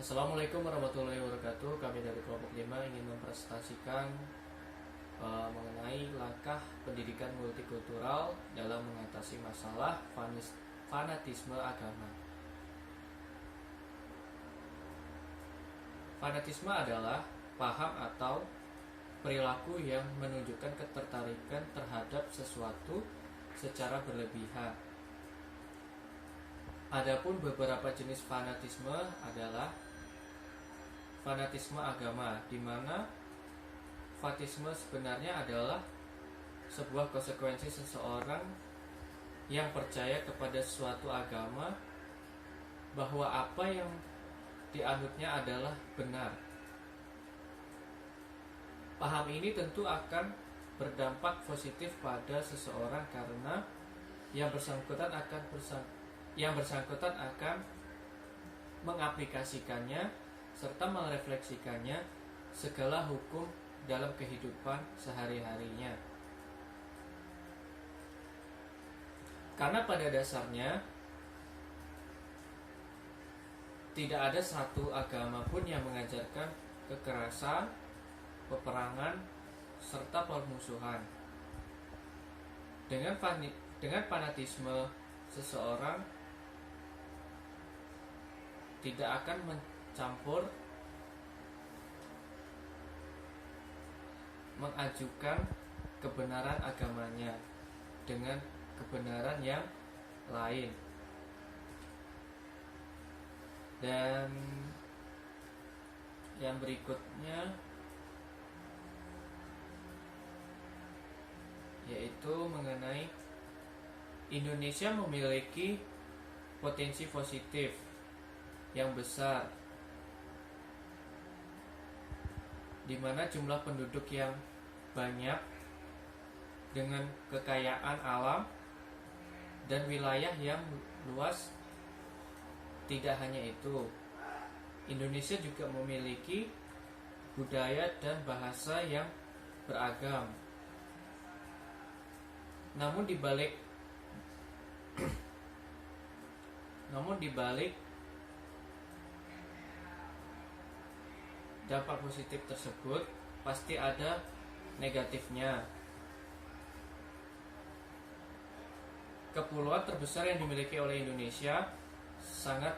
Assalamualaikum warahmatullahi wabarakatuh. Kami dari kelompok 5 ingin mempresentasikan mengenai langkah pendidikan multikultural dalam mengatasi masalah fanatisme agama. Fanatisme adalah paham atau perilaku yang menunjukkan ketertarikan terhadap sesuatu secara berlebihan. Adapun beberapa jenis fanatisme adalah fanatisme agama, di mana fanatisme sebenarnya adalah sebuah konsekuensi seseorang yang percaya kepada suatu agama bahwa apa yang dianutnya adalah benar. Paham ini tentu akan berdampak positif pada seseorang karena yang bersangkutan akan mengaplikasikannya serta merefleksikannya segala hukum dalam kehidupan sehari-harinya. Karena pada dasarnya tidak ada satu agama pun yang mengajarkan kekerasan, peperangan, serta permusuhan. Dengan fanatisme seseorang tidak akan mengajukan kebenaran agamanya dengan kebenaran yang lain. Dan yang berikutnya yaitu mengenai Indonesia memiliki potensi positif yang besar, di mana jumlah penduduk yang banyak dengan kekayaan alam dan wilayah yang luas. Tidak hanya itu, Indonesia juga memiliki budaya dan bahasa yang beragam. Namun di balik dampak positif tersebut pasti ada negatifnya. Kepulauan terbesar yang dimiliki oleh Indonesia sangat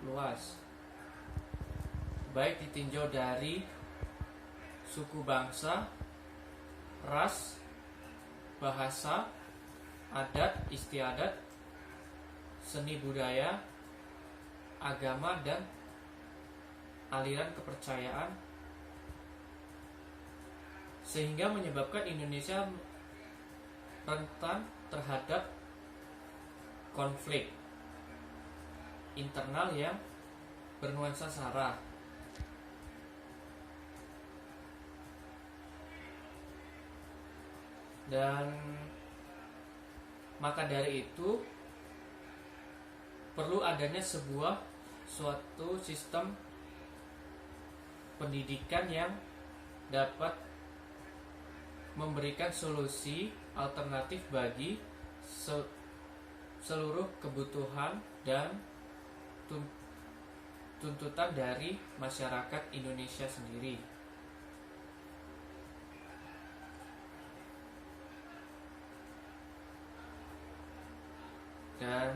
luas, baik ditinjau dari suku bangsa, ras, bahasa, adat istiadat, seni budaya, agama, dan aliran kepercayaan, sehingga menyebabkan Indonesia rentan terhadap konflik internal yang bernuansa sara. Dan maka dari itu perlu adanya suatu sistem pendidikan yang dapat memberikan solusi alternatif bagi seluruh kebutuhan dan tuntutan dari masyarakat Indonesia sendiri. Dan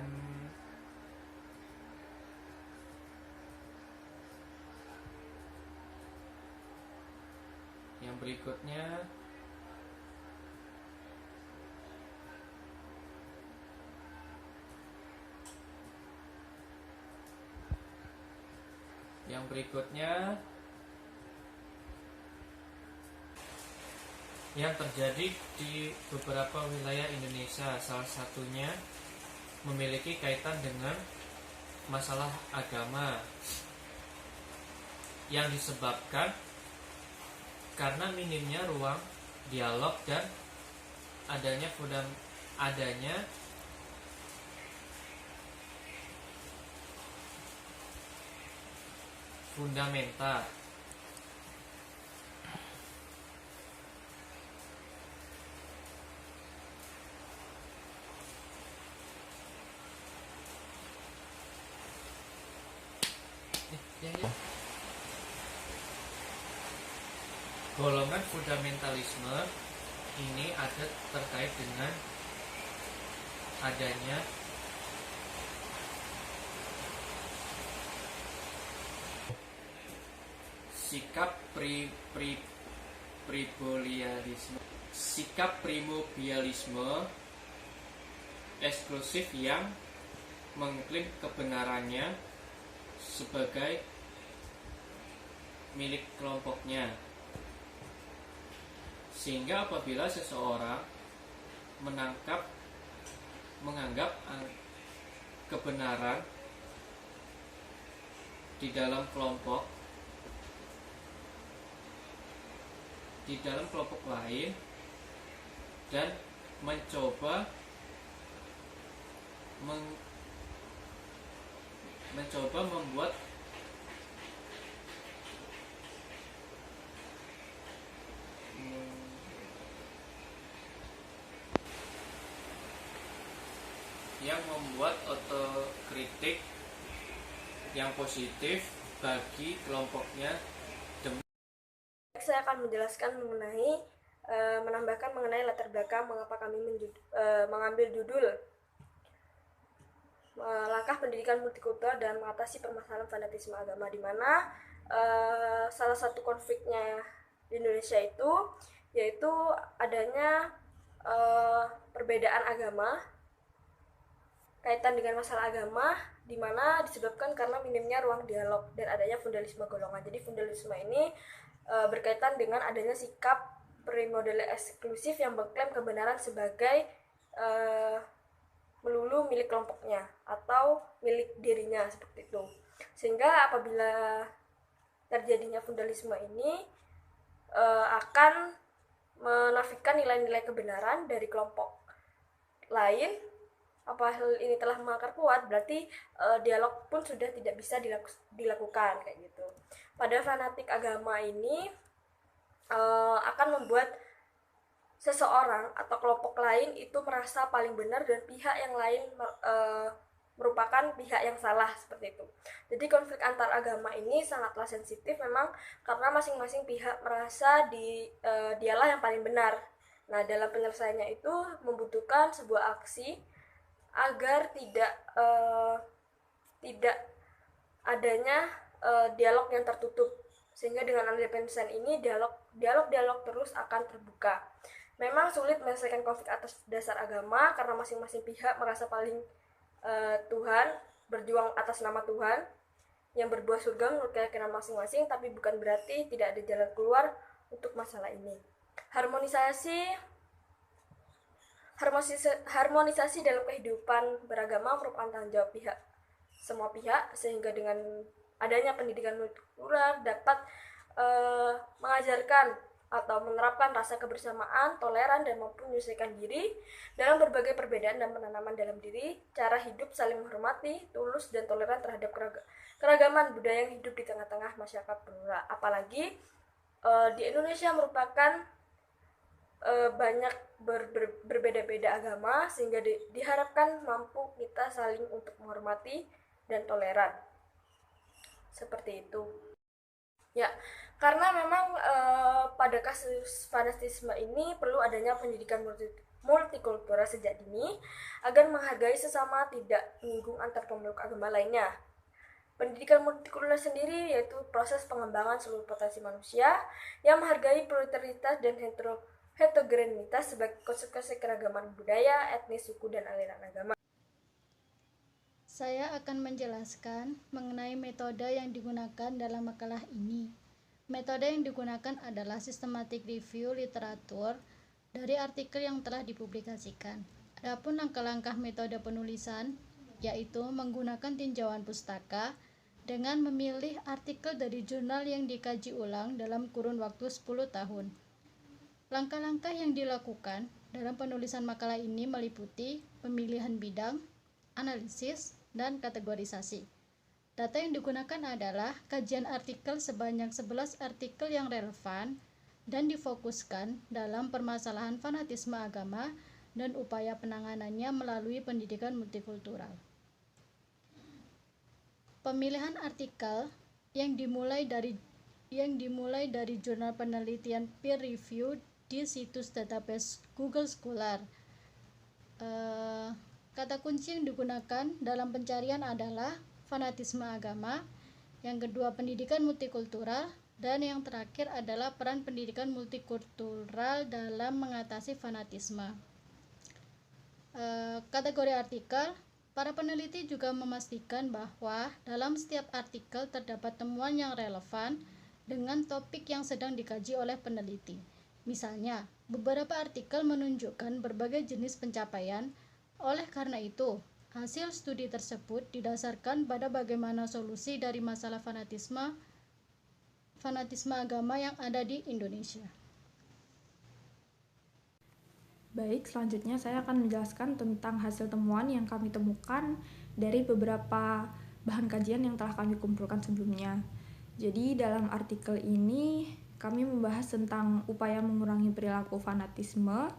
yang berikutnya yang terjadi di beberapa wilayah Indonesia, salah satunya memiliki kaitan dengan masalah agama yang disebabkan karena minimnya ruang dialog dan adanya fundamenta golongan fundamentalisme ini ada terkait dengan adanya sikap primordialisme eksklusif yang mengklaim kebenarannya sebagai milik kelompoknya, sehingga apabila seseorang menganggap kebenaran di dalam kelompok lain dan mencoba membuat otokritik yang positif bagi kelompoknya. Saya akan menjelaskan menambahkan mengenai latar belakang mengapa kami mengambil judul langkah pendidikan multikultural dan mengatasi permasalahan fanatisme agama, di mana salah satu konfliknya di Indonesia itu yaitu adanya perbedaan agama, kaitan dengan masalah agama, di mana disebabkan karena minimnya ruang dialog dan adanya fundamentalisme golongan. Jadi fundamentalisme ini berkaitan dengan adanya sikap primordial eksklusif yang mengklaim kebenaran sebagai melulu milik kelompoknya atau milik dirinya, seperti itu. Sehingga apabila terjadinya fundamentalisme ini akan menafikan nilai-nilai kebenaran dari kelompok lain. Apa hal ini telah mengakar kuat, berarti dialog pun sudah tidak bisa dilakukan, kayak gitu. Pada fanatik agama ini akan membuat seseorang atau kelompok lain itu merasa paling benar dan pihak yang lain merupakan pihak yang salah, seperti itu. Jadi konflik antar agama ini sangatlah sensitif memang, karena masing-masing pihak merasa dialah yang paling benar. Nah, dalam penyelesaiannya itu membutuhkan sebuah aksi agar tidak adanya dialog yang tertutup, sehingga dengan adanya penyelesaian ini dialog terus akan terbuka. Memang sulit menyelesaikan konflik atas dasar agama karena masing-masing pihak merasa paling Tuhan, berjuang atas nama Tuhan yang berbuah surga menurut keyakinan masing-masing, tapi bukan berarti tidak ada jalan keluar untuk masalah ini. Harmonisasi dalam kehidupan beragama merupakan tanggung jawab semua pihak, sehingga dengan adanya pendidikan multikultural dapat mengajarkan atau menerapkan rasa kebersamaan, toleran, dan mampu menyelesaikan diri dalam berbagai perbedaan dan penanaman dalam diri cara hidup saling menghormati, tulus, dan toleran terhadap keragaman budaya yang hidup di tengah-tengah masyarakat plural. Apalagi di Indonesia merupakan banyak berbeda-beda agama, sehingga diharapkan mampu kita saling untuk menghormati dan toleran, seperti itu. Ya, karena memang pada kasus fanatisme ini perlu adanya pendidikan multikultural sejak dini agar menghargai sesama, tidak menyinggung antar pemeluk agama lainnya. Pendidikan multikultural sendiri yaitu proses pengembangan seluruh potensi manusia yang menghargai pluralitas dan heterogenitas sebagai konsekuensi keragaman budaya, etnis, suku, dan aliran agama. Saya akan menjelaskan mengenai metode yang digunakan dalam makalah ini. Metode yang digunakan adalah systematic review literatur dari artikel yang telah dipublikasikan. Adapun langkah-langkah metode penulisan yaitu menggunakan tinjauan pustaka dengan memilih artikel dari jurnal yang dikaji ulang dalam kurun waktu 10 tahun. Langkah-langkah yang dilakukan dalam penulisan makalah ini meliputi pemilihan bidang, analisis, dan kategorisasi. Data yang digunakan adalah kajian artikel sebanyak 11 artikel yang relevan dan difokuskan dalam permasalahan fanatisme agama dan upaya penanganannya melalui pendidikan multikultural. Pemilihan artikel yang dimulai dari yang dimulai dari jurnal penelitian peer review di situs database Google Scholar. Kata kunci yang digunakan dalam pencarian adalah fanatisme agama, yang kedua pendidikan multikultural, dan yang terakhir adalah peran pendidikan multikultural dalam mengatasi fanatisme. Kategori artikel, para peneliti juga memastikan bahwa dalam setiap artikel terdapat temuan yang relevan dengan topik yang sedang dikaji oleh peneliti. Misalnya, beberapa artikel menunjukkan berbagai jenis pencapaian. Oleh karena itu, hasil studi tersebut didasarkan pada bagaimana solusi dari masalah fanatisme agama yang ada di Indonesia. Baik, selanjutnya saya akan menjelaskan tentang hasil temuan yang kami temukan dari beberapa bahan kajian yang telah kami kumpulkan sebelumnya. Jadi dalam artikel ini kami membahas tentang upaya mengurangi perilaku fanatisme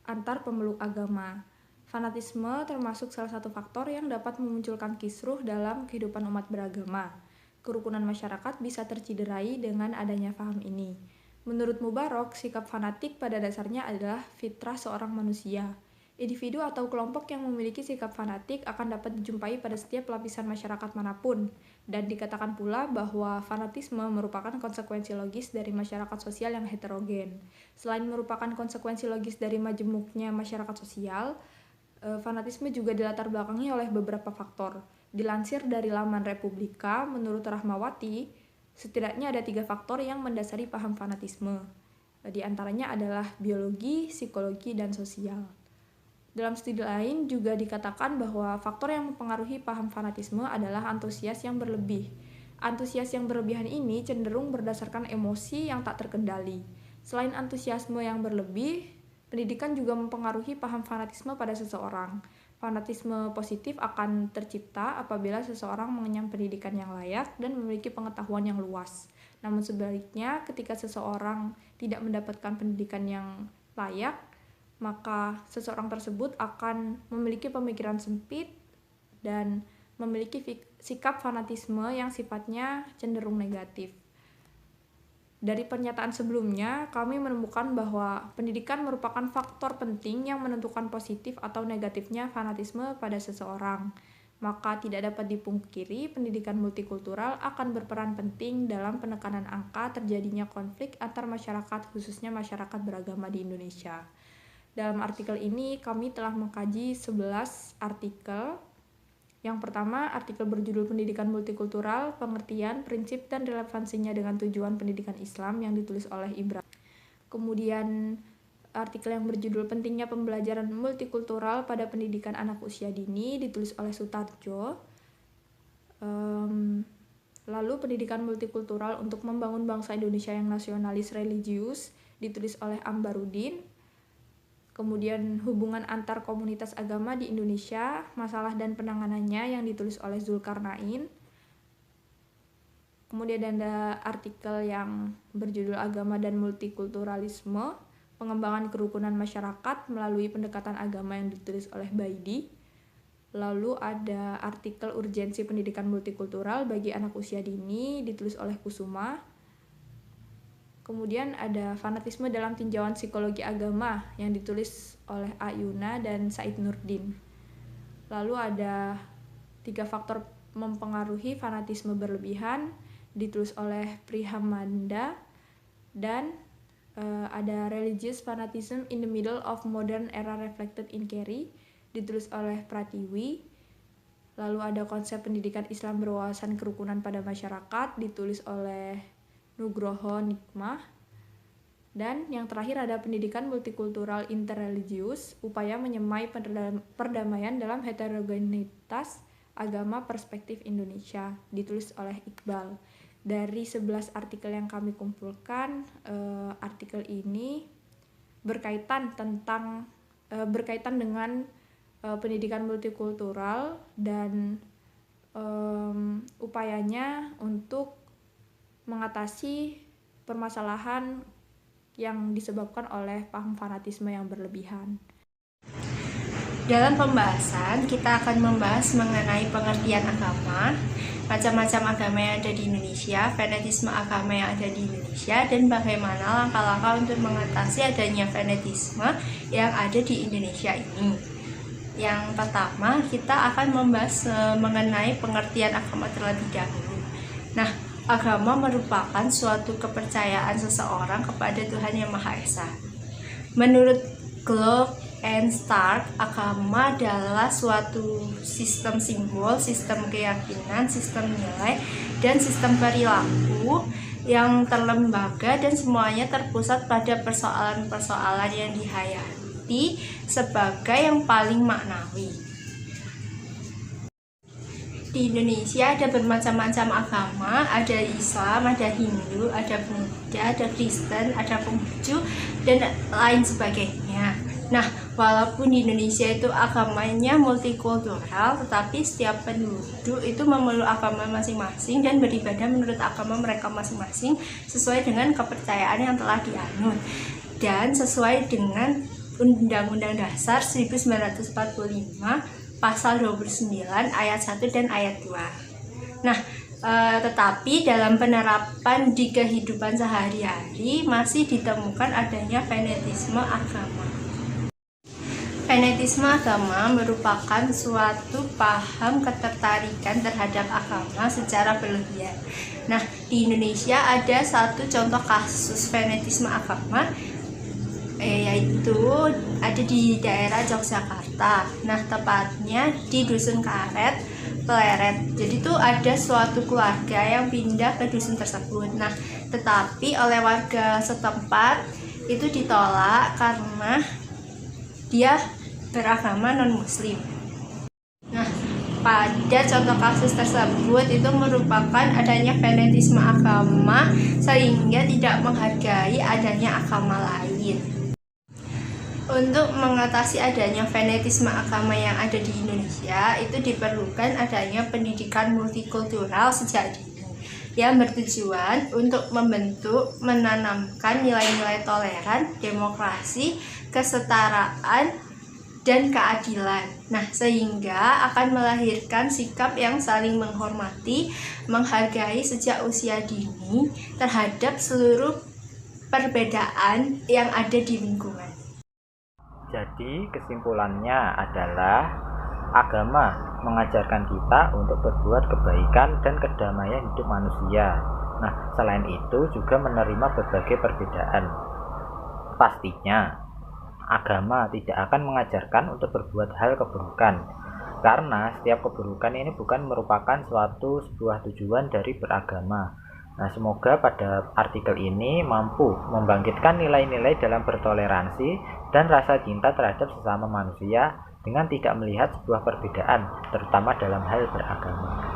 antar pemeluk agama. Fanatisme termasuk salah satu faktor yang dapat memunculkan kisruh dalam kehidupan umat beragama. Kerukunan masyarakat bisa tercederai dengan adanya paham ini. Menurut Mubarok, sikap fanatik pada dasarnya adalah fitrah seorang manusia. Individu atau kelompok yang memiliki sikap fanatik akan dapat dijumpai pada setiap lapisan masyarakat manapun, dan dikatakan pula bahwa fanatisme merupakan konsekuensi logis dari masyarakat sosial yang heterogen. Selain merupakan konsekuensi logis dari majemuknya masyarakat sosial, fanatisme juga dilatar belakangi oleh beberapa faktor. Dilansir dari laman Republika, menurut Rahmawati, setidaknya ada 3 faktor yang mendasari paham fanatisme. Di antaranya adalah biologi, psikologi, dan sosial. Dalam studi lain juga dikatakan bahwa faktor yang mempengaruhi paham fanatisme adalah antusias yang berlebih. Antusias yang berlebihan ini cenderung berdasarkan emosi yang tak terkendali. Selain antusiasme yang berlebih, pendidikan juga mempengaruhi paham fanatisme pada seseorang. Fanatisme positif akan tercipta apabila seseorang mengenyam pendidikan yang layak dan memiliki pengetahuan yang luas. Namun sebaliknya, ketika seseorang tidak mendapatkan pendidikan yang layak, maka seseorang tersebut akan memiliki pemikiran sempit dan memiliki sikap fanatisme yang sifatnya cenderung negatif. Dari pernyataan sebelumnya, kami menemukan bahwa pendidikan merupakan faktor penting yang menentukan positif atau negatifnya fanatisme pada seseorang. Maka tidak dapat dipungkiri pendidikan multikultural akan berperan penting dalam penekanan angka terjadinya konflik antar masyarakat, khususnya masyarakat beragama di Indonesia. Dalam artikel ini kami telah mengkaji 11 artikel. Yang pertama, artikel berjudul Pendidikan Multikultural, Pengertian, Prinsip, dan Relevansinya dengan Tujuan Pendidikan Islam yang ditulis oleh Ibrahim. Kemudian artikel yang berjudul Pentingnya Pembelajaran Multikultural pada Pendidikan Anak Usia Dini ditulis oleh Sutarjo. Lalu Pendidikan Multikultural untuk Membangun Bangsa Indonesia yang Nasionalis Religius ditulis oleh Ambarudin. Kemudian hubungan antar komunitas agama di Indonesia, masalah dan penanganannya yang ditulis oleh Zulkarnain. Kemudian ada artikel yang berjudul Agama dan Multikulturalisme, Pengembangan Kerukunan Masyarakat melalui Pendekatan Agama yang ditulis oleh Baidi. Lalu ada artikel Urgensi Pendidikan Multikultural bagi Anak Usia Dini ditulis oleh Kusuma. Kemudian ada Fanatisme dalam Tinjauan Psikologi Agama yang ditulis oleh Ayuna dan Said Nurdin. Lalu ada 3 faktor mempengaruhi fanatisme berlebihan ditulis oleh Prihamanda, dan ada Religious Fanatism in the Middle of Modern Era Reflected in Carey ditulis oleh Pratiwi. Lalu ada konsep pendidikan Islam berwawasan kerukunan pada masyarakat ditulis oleh Nugroho Nikmah. Dan yang terakhir ada Pendidikan Multikultural Interreligius, Upaya Menyemai Perdamaian dalam Heterogenitas Agama Perspektif Indonesia ditulis oleh Iqbal. Dari 11 artikel yang kami kumpulkan, artikel ini berkaitan dengan pendidikan multikultural dan upayanya untuk mengatasi permasalahan yang disebabkan oleh paham fanatisme yang berlebihan. Dalam pembahasan, kita akan membahas mengenai pengertian agama, macam-macam agama yang ada di Indonesia, fanatisme agama yang ada di Indonesia, dan bagaimana langkah-langkah untuk mengatasi adanya fanatisme yang ada di Indonesia ini. Yang pertama, kita akan membahas mengenai pengertian agama terlebih dahulu. Nah, agama merupakan suatu kepercayaan seseorang kepada Tuhan Yang Maha Esa. Menurut Globe and Stark, agama adalah suatu sistem simbol, sistem keyakinan, sistem nilai, dan sistem perilaku yang terlembaga dan semuanya terpusat pada persoalan-persoalan yang dihayati sebagai yang paling maknawi. Di Indonesia ada bermacam-macam agama, ada Islam, ada Hindu, ada Buddha, ada Kristen, ada Konghucu, dan lain sebagainya. Nah, walaupun di Indonesia itu agamanya multikultural, tetapi setiap penduduk itu memeluk agama masing-masing dan beribadah menurut agama mereka masing-masing sesuai dengan kepercayaan yang telah dianut dan sesuai dengan Undang-Undang Dasar 1945 Pasal 29 ayat 1 dan ayat 2. Nah, tetapi dalam penerapan di kehidupan sehari-hari masih ditemukan adanya fanatisme agama. Fanatisme agama merupakan suatu paham ketertarikan terhadap agama secara berlebihan. Nah, di Indonesia ada satu contoh kasus fanatisme agama, yaitu ada di daerah Yogyakarta. Nah, tepatnya di Dusun Karet, Pleret. Jadi itu ada suatu keluarga yang pindah ke dusun tersebut. Nah, tetapi oleh warga setempat itu ditolak karena dia beragama non-muslim. Nah, pada contoh kasus tersebut itu merupakan adanya fanatisme agama sehingga tidak menghargai adanya agama lain. Untuk mengatasi adanya fanatisme agama yang ada di Indonesia, itu diperlukan adanya pendidikan multikultural sejak dini yang bertujuan untuk membentuk, menanamkan nilai-nilai toleran, demokrasi, kesetaraan, dan keadilan. Nah, sehingga akan melahirkan sikap yang saling menghormati, menghargai sejak usia dini terhadap seluruh perbedaan yang ada di lingkungan. Jadi kesimpulannya adalah agama mengajarkan kita untuk berbuat kebaikan dan kedamaian hidup manusia. Nah, selain itu juga menerima berbagai perbedaan. Pastinya agama tidak akan mengajarkan untuk berbuat hal keburukan, karena setiap keburukan ini bukan merupakan sebuah tujuan dari beragama. Nah, semoga pada artikel ini mampu membangkitkan nilai-nilai dalam bertoleransi dan rasa cinta terhadap sesama manusia dengan tidak melihat sebuah perbedaan, terutama dalam hal beragama.